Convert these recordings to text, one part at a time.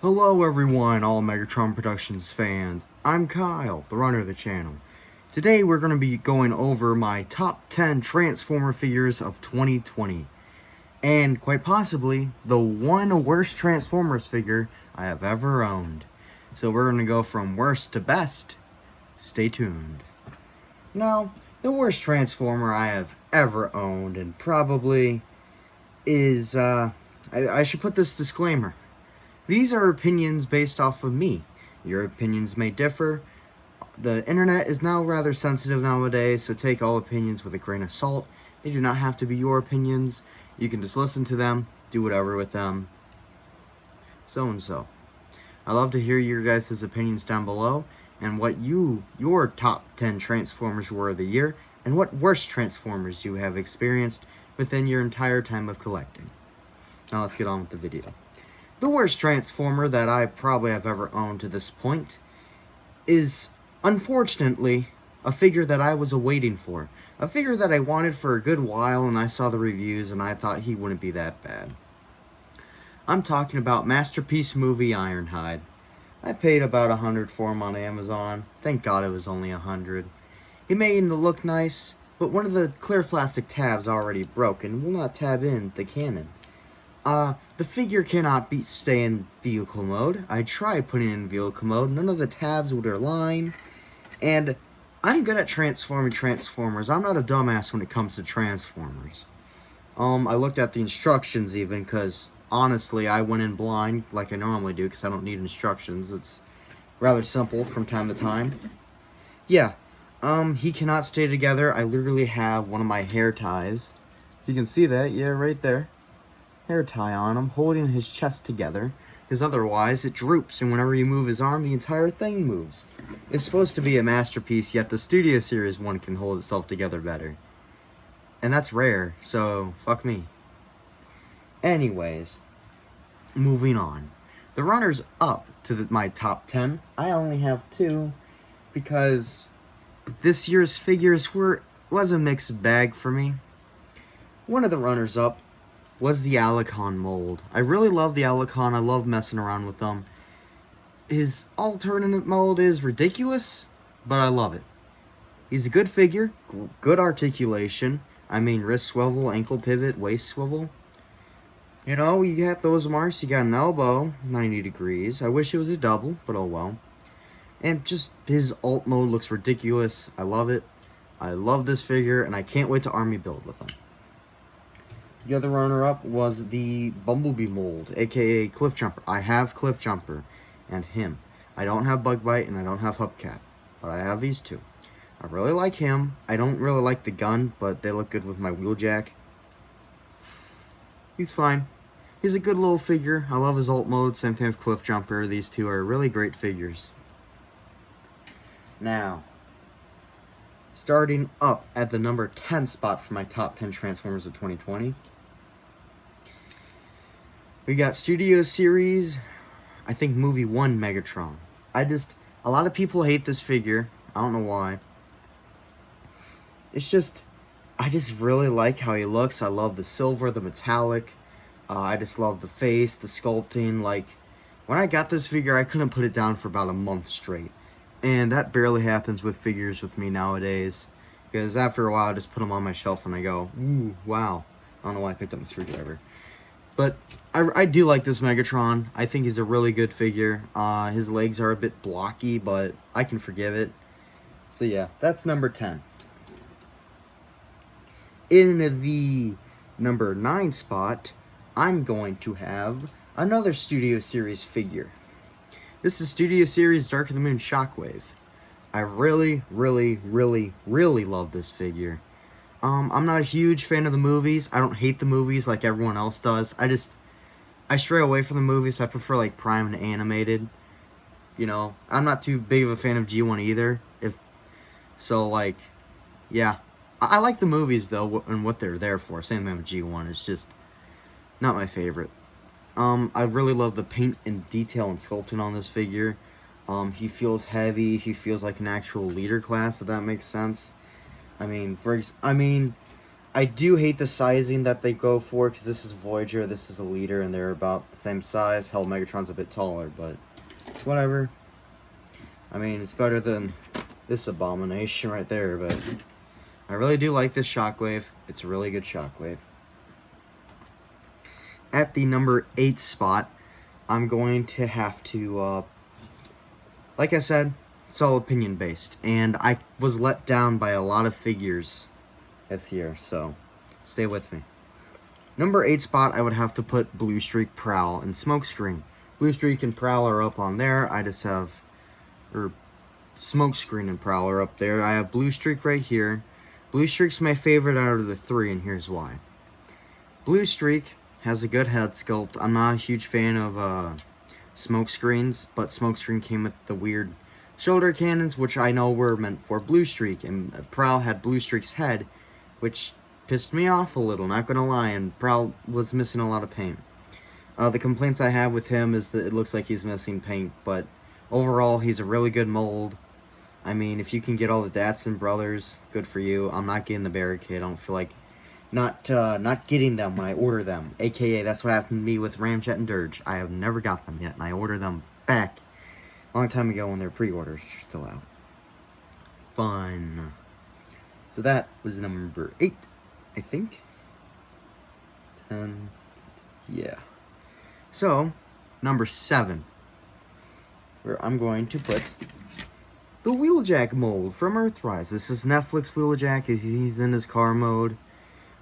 Hello everyone, all Megatron Productions fans. I'm Kyle, the runner of the channel. Today we're going to be going over my top 10 Transformer figures of 2020. And quite possibly, the one worst Transformers figure I have ever owned. So we're going to go from worst to best. Stay tuned. Now, the worst Transformer I have ever owned, and probably is, I should put this disclaimer. These are opinions based off of me. Your opinions may differ. The internet is now rather sensitive nowadays, so take all opinions with a grain of salt. They do not have to be your opinions. You can just listen to them, do whatever with them. So and so. I love to hear your guys' opinions down below, and what your top 10 Transformers were of the year, and what worst Transformers you have experienced within your entire time of collecting. Now let's get on with the video. The worst Transformer that I probably have ever owned to this point is, unfortunately, a figure that I was awaiting for. A figure that I wanted for a good while, and I saw the reviews and I thought he wouldn't be that bad. I'm talking about Masterpiece Movie Ironhide. I paid about $100 for him on Amazon. Thank God it was only $100. He made him to look nice, but one of the clear plastic tabs already broke and will not tab in the cannon. The figure cannot stay in vehicle mode. I tried putting it in vehicle mode. None of the tabs would align. And I'm good at transforming Transformers. I'm not a dumbass when it comes to Transformers. I looked at the instructions even, because honestly, I went in blind like I normally do, because I don't need instructions. It's rather simple from time to time. Yeah, he cannot stay together. I literally have one of my hair ties. You can see that, yeah, right there. Hair tie on him, holding his chest together, because otherwise it droops, and whenever you move his arm, the entire thing moves. It's supposed to be a masterpiece, yet the Studio Series one can hold itself together better. And that's rare, so fuck me. Anyways, moving on. The runners up to my top 10, I only have 2, because this year's figures was a mixed bag for me. One of the runners up was the Alicon mold. I really love the Alicon. I love messing around with them. His alternate mold is ridiculous, but I love it. He's a good figure, good articulation. I mean, wrist swivel, ankle pivot, waist swivel. You know, you got those marks. You got an elbow, 90 degrees. I wish it was a double, but oh well. And just his alt mode looks ridiculous. I love it. I love this figure, and I can't wait to army build with him. The other runner-up was the Bumblebee mold, aka Cliff Jumper. I have Cliff Jumper and him. I don't have Bug Bite and I don't have Hubcap, but I have these two. I really like him. I don't really like the gun, but they look good with my Wheeljack. He's fine. He's a good little figure. I love his alt mode. Same thing with Cliff Jumper. These two are really great figures. Now, starting up at the number 10 spot for my top 10 Transformers of 2020. We got Studio Series, I think Movie 1 Megatron. A lot of people hate this figure. I don't know why. It's just, I just really like how he looks. I love the silver, the metallic. I just love the face, the sculpting. Like, when I got this figure, I couldn't put it down for about a month straight. And that barely happens with figures with me nowadays. Because after a while, I just put them on my shelf and I go, ooh, wow. I don't know why I picked up my screwdriver. But I do like this Megatron. I think he's a really good figure. His legs are a bit blocky, but I can forgive it. So yeah, that's number 10. In the number 9 spot, I'm going to have another Studio Series figure. This is Studio Series Dark of the Moon Shockwave. I really, really, really, really love this figure. I'm not a huge fan of the movies. I don't hate the movies like everyone else does. I stray away from the movies. I prefer like Prime and animated. You know, I'm not too big of a fan of G1 either. Like, yeah. I like the movies though and what they're there for. Same thing with G1. It's just not my favorite. I really love the paint and detail and sculpting on this figure. He feels heavy. He feels like an actual leader class, if that makes sense. I I do hate the sizing that they go for, because this is Voyager, this is a leader, and they're about the same size. Hell, Megatron's a bit taller, but it's whatever. I mean, it's better than this abomination right there, but I really do like this Shockwave. It's a really good Shockwave. At the number 8 spot, I'm going to have to, like I said, it's all opinion based, and I was let down by a lot of figures this year, so stay with me. Number 8 spot, I would have to put Blue Streak, Prowl, and Smokescreen. Blue Streak and Prowl are up on there. I just have, Smokescreen and Prowl are up there. I have Blue Streak right here. Blue Streak's my favorite out of the 3, and here's why. Blue Streak has a good head sculpt. I'm not a huge fan of Smokescreens, but Smokescreen came with the weird shoulder cannons, which I know were meant for Blue Streak, and Prowl had Blue Streak's head, which pissed me off a little, not gonna lie, and Prowl was missing a lot of paint. The complaints I have with him is that it looks like he's missing paint, but overall, he's a really good mold. I mean, if you can get all the Datsun brothers, good for you. I'm not getting the Barricade. I don't feel like not getting them when I order them. AKA, that's what happened to me with Ramjet and Dirge. I have never got them yet, and I ordered them back a long time ago when their pre-orders are still out. Fun. So that was number 8, I think. 10, yeah. So, number 7, where I'm going to put the Wheeljack mold from Earthrise. This is Netflix Wheeljack. He's in his car mode.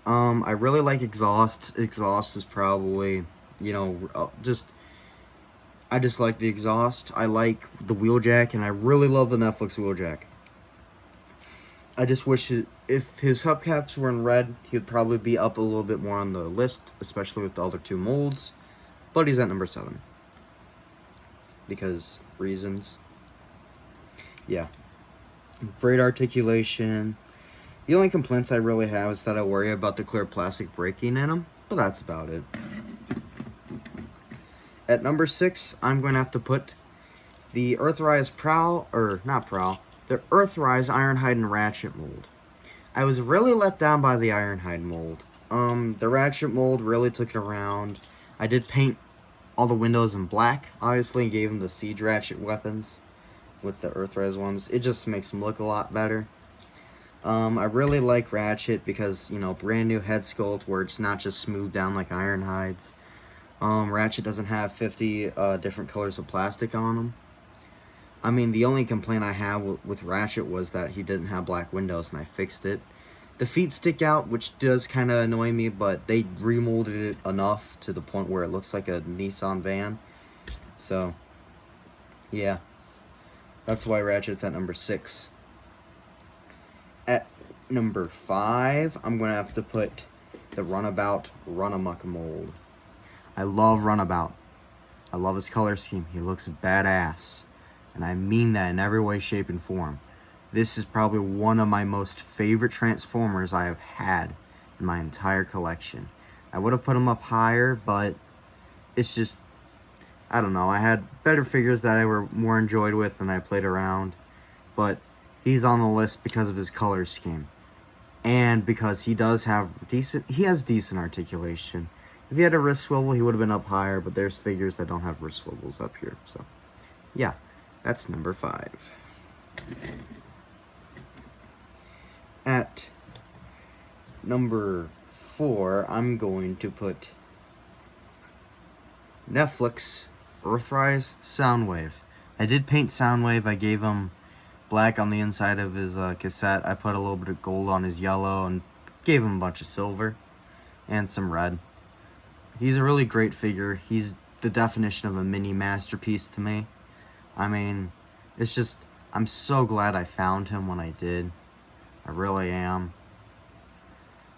I really like Exhaust. Exhaust is probably, you know, I just like the Exhaust. I like the Wheeljack, and I really love the Netflix Wheeljack. I just wish if his hubcaps were in red, he would probably be up a little bit more on the list, especially with the other 2 molds. But he's at number 7. Because reasons. Yeah. Great articulation. The only complaints I really have is that I worry about the clear plastic breaking in him, but that's about it. At number 6, I'm going to have to put the Earthrise Prowl, or not Prowl, the Earthrise Ironhide and Ratchet mold. I was really let down by the Ironhide mold. The Ratchet mold really took it around. I did paint all the windows in black, obviously, and gave him the Siege Ratchet weapons with the Earthrise ones. It just makes them look a lot better. I really like Ratchet because, you know, brand new head sculpt where it's not just smoothed down like Ironhide's. Ratchet doesn't have 50 different colors of plastic on him. I mean, the only complaint I have with Ratchet was that he didn't have black windows, and I fixed it. The feet stick out, which does kind of annoy me, but they remolded it enough to the point where it looks like a Nissan van. So, yeah. That's why Ratchet's at number 6. At number 5, I'm going to have to put the Runabout Runamuck mold. I love Runabout. I love his color scheme. He looks badass. And I mean that in every way, shape, and form. This is probably one of my most favorite Transformers I have had in my entire collection. I would have put him up higher, but it's just, I don't know. I had better figures that I were more enjoyed with and I played around. But he's on the list because of his color scheme. And because he does have he has decent articulation. If he had a wrist swivel, he would have been up higher, but there's figures that don't have wrist swivels up here. So, yeah. That's number 5. At number 4, I'm going to put Netflix Earthrise Soundwave. I did paint Soundwave. I gave him black on the inside of his cassette. I put a little bit of gold on his yellow and gave him a bunch of silver and some red. He's a really great figure. He's the definition of a mini masterpiece to me. I mean, it's just, I'm so glad I found him when I did. I really am.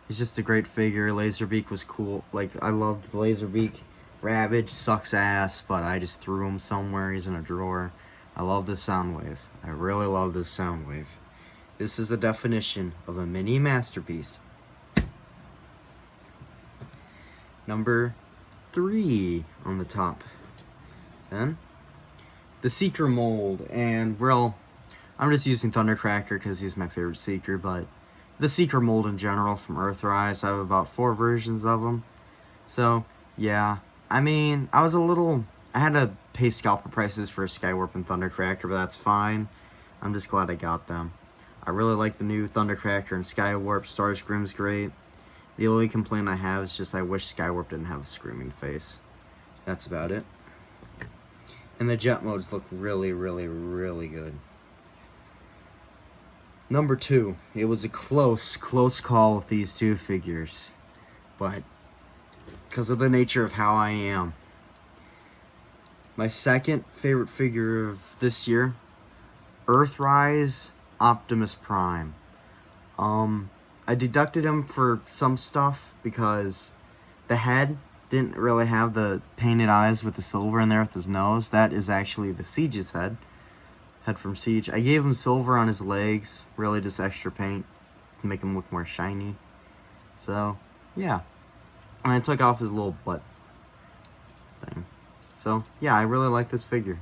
He's just a great figure. Laserbeak was cool. Like, I loved Laserbeak. Ravage sucks ass, but I just threw him somewhere. He's in a drawer. I love this Soundwave. I really love this Soundwave. This is the definition of a mini masterpiece. Number 3 on the top. Then the Seeker mold, and well, I'm just using Thundercracker because he's my favorite Seeker, but the Seeker mold in general from Earthrise. I have about 4 versions of them. So, yeah. I mean, I had to pay scalper prices for Skywarp and Thundercracker, but that's fine. I'm just glad I got them. I really like the new Thundercracker and Skywarp. Starscream's great. The only complaint I have is just I wish Skywarp didn't have a screaming face. That's about it. And the jet modes look really, really, really good. Number 2. It was a close call with these 2 figures. But because of the nature of how I am. My second favorite figure of this year, Earthrise Optimus Prime. I deducted him for some stuff because the head didn't really have the painted eyes with the silver in there with his nose. That is actually the Siege's head from Siege. I gave him silver on his legs, really just extra paint to make him look more shiny. So, yeah. And I took off his little butt thing. So, yeah, I really like this figure.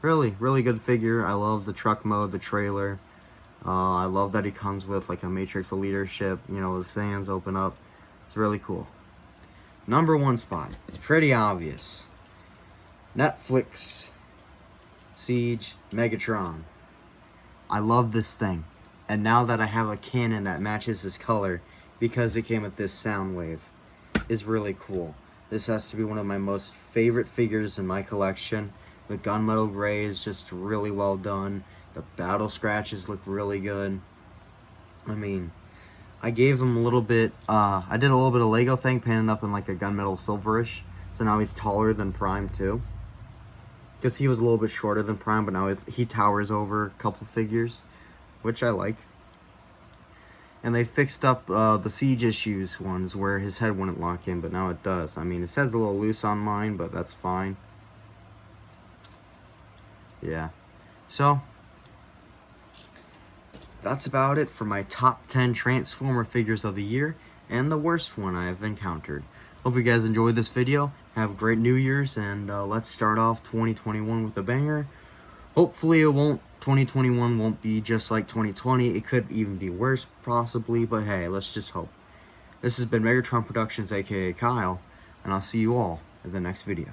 Really, really good figure. I love the truck mode, the trailer. I love that he comes with like a matrix of leadership. You know, his hands open up. It's really cool. Number 1 spot. It's pretty obvious. Netflix Siege Megatron. I love this thing. And now that I have a cannon that matches his color, because it came with this sound wave, is really cool. This has to be one of my most favorite figures in my collection. The gunmetal gray is just really well done. The battle scratches look really good. I mean, I gave him a little bit, I did a little bit of Lego thing, painted up in like a gunmetal silverish. So now he's taller than Prime too. Because he was a little bit shorter than Prime, but now he towers over a couple figures, which I like. And they fixed up the Siege Issues ones where his head wouldn't lock in, but now it does. I mean, his head's a little loose on mine, but that's fine. Yeah. So, that's about it for my top 10 Transformer figures of the year, and the worst one I have encountered. Hope you guys enjoyed this video. Have a great New Year's, and let's start off 2021 with a banger. Hopefully 2021 won't be just like 2020. It could even be worse, possibly, but hey, let's just hope. This has been Megatron Productions, aka Kyle, and I'll see you all in the next video.